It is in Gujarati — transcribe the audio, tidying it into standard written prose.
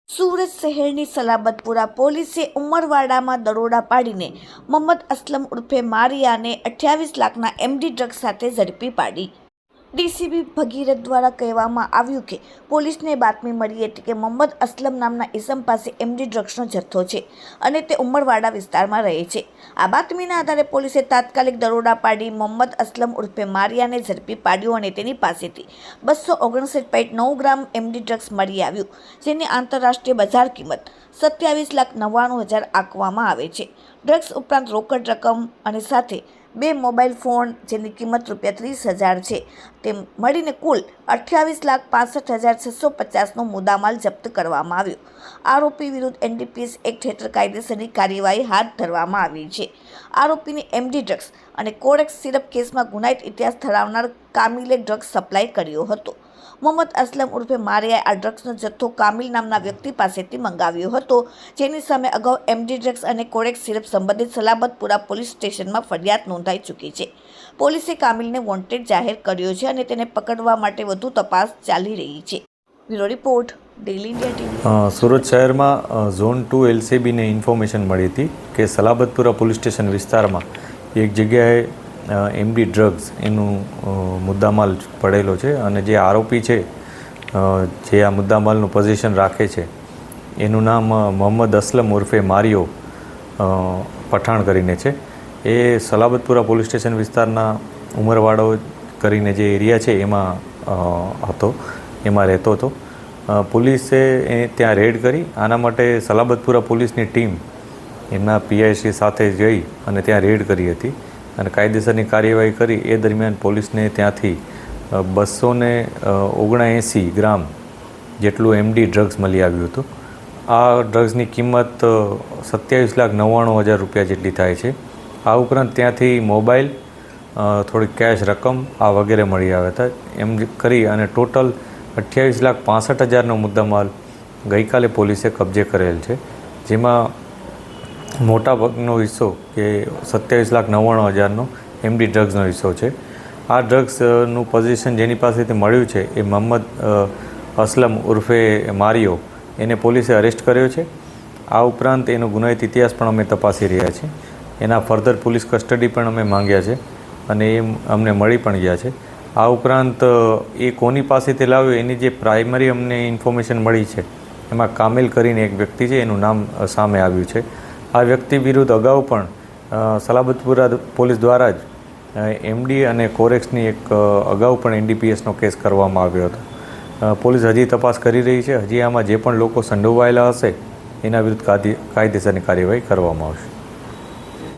સુરત શહેરની સલાબતપુરા પોલીસે ઉમરવાડામાં દરોડા પાડીને મોહમ્મદ અસલમ ઉર્ફે મારિયાને 28 લાખના એમડી ડ્રગ્સ સાથે ઝડપી પાડી। ડીસીપી ભગીરથ દ્વારા કહેવામાં આવ્યું કે પોલીસને બાતમી મળી હતી કે મોહમ્મદ અસલમ નામના ઇસમ પાસે એમડી ડ્રગ્સનો જથ્થો છે અને તે ઉમરવાડા વિસ્તારમાં રહે છે। આ બાતમીના આધારે પોલીસે તાત્કાલિક દરોડા પાડી મોહમ્મદ અસલમ ઉર્ફે મારિયાને ઝડપી પાડ્યો અને તેની પાસેથી 259.9 ગ્રામ એમડી ડ્રગ્સ મળી આવ્યું, જેની આંતરરાષ્ટ્રીય બજાર કિંમત 27,99,000 આંકવામાં આવે છે। ડ્રગ્સ ઉપરાંત રોકડ રકમ અને સાથે 2 મોબાઈલ ફોન જેની કિંમત ₹30,000 છે, તે મળીને કુલ 28,65,650નો મુદ્દામાલ જપ્ત કરવામાં આવ્યો। આરોપી વિરુદ્ધ એનડીપીએસ એક્ટ હેઠળ કાયદેસરની કાર્યવાહી હાથ ધરવામાં આવી છે। આરોપીને એમડી ડ્રગ્સ અને કોરેક્સ સિરપ કેસમાં ગુનાહિત ઇતિહાસ ધરાવનાર કામિલે ડ્રગ્સ સપ્લાય કર્યો હતો। મોહમ્મદ અસલમ ઉર્ફે મારિયાએ આ ડ્રગ્સનો જથ્થો કામિલ નામના વ્યક્તિ પાસેથી મંગાવ્યો હતો, જેની સામે અગાઉ એમડી ડ્રગ્સ અને કોરેક્સ સિરપ સંબંધિત સલાબતપુરા પોલીસ સ્ટેશનમાં ફરિયાદ નોંધાઈ ચૂકી છે। પોલીસે કામિલને વોન્ટેડ જાહેર કર્યો છે અને તેને પકડવા માટે વધુ તપાસ ચાલી રહી છે। Bureau report, daily India TV. Surat શહેરમાં ઝોન 2 એલસીબીને ઇન્ફોર્મેશન મળી હતી કે સલાબતપુરા પોલીસ સ્ટેશન વિસ્તારમાં એક જગ્યાએ એમડી ડ્રગ્સ એનું મુદ્દામાલ પડેલો છે અને જે આરોપી છે જે આ મુદ્દામાલનું પોઝિશન રાખે છે એનું નામ મોહમ્મદ અસલમ ઉર્ફે મારિયો પઠાણ કરીને છે। એ સલાબતપુરા પોલીસ સ્ટેશન વિસ્તારના ઉમરવાડો કરીને જે એરિયા છે એમાં હતો, એમાં રહેતો હતો। પોલીસે ત્યાં રેડ કરી, આના માટે સલાબતપુરા પોલીસની ટીમ એમના પીઆઈસી સાથે જઈ અને ત્યાં રેડ કરી હતી અને કાયદેસરની કાર્યવાહી કરી। એ દરમિયાન પોલીસને ત્યાંથી 279 ગ્રામ જેટલું એમડી ડ્રગ્સ મળી આવ્યું હતું। આ ડ્રગ્સની કિંમત 27,99,000 રૂપિયા જેટલી થાય છે। આ ઉપરાંત ત્યાંથી મોબાઈલ, થોડી કેશ રકમ આ વગેરે મળી આવ્યા હતા। એમ કરી અને ટોટલ 28,65,000નો મુદ્દામાલ ગઈકાલે પોલીસે કબજે કરેલ છે, જેમાં મોટાભાગનો હિસ્સો કે 27,99,000નો એમડી ડ્રગ્સનો હિસ્સો છે। આ ડ્રગ્સનું પોઝિશન જેની પાસેથી મળ્યું છે એ મોહમ્મદ અસલમ ઉર્ફે મારિયો, એને પોલીસે અરેસ્ટ કર્યો છે। આ ઉપરાંત એનો ગુનાહિત ઇતિહાસ પણ અમે તપાસી રહ્યા છીએ। એના ફર્ધર પોલીસ કસ્ટડી પણ અમે માંગ્યા છે અને એ અમને મળી પણ ગયા છે। આ ઉપરાંત એ કોની પાસેથી લાવ્યો એની જે પ્રાઇમરી અમને ઇન્ફોર્મેશન મળી છે એમાં કામિલ કરીને એક વ્યક્તિ છે, એનું નામ સામે આવ્યું છે। આ વ્યક્તિ વિરુદ્ધ અગાઉ પણ સલાબતપુરા પોલીસ દ્વારા જ એમડી અને કોરેક્સની એક અગાઉ પણ એનડીપીએસનો કેસ કરવામાં આવ્યો હતો। પોલીસ હજી તપાસ કરી રહી છે। હજી આમાં જે પણ લોકો સંડોવાયેલા હશે એના વિરુદ્ધ કાયદેસરની કાર્યવાહી કરવામાં આવશે।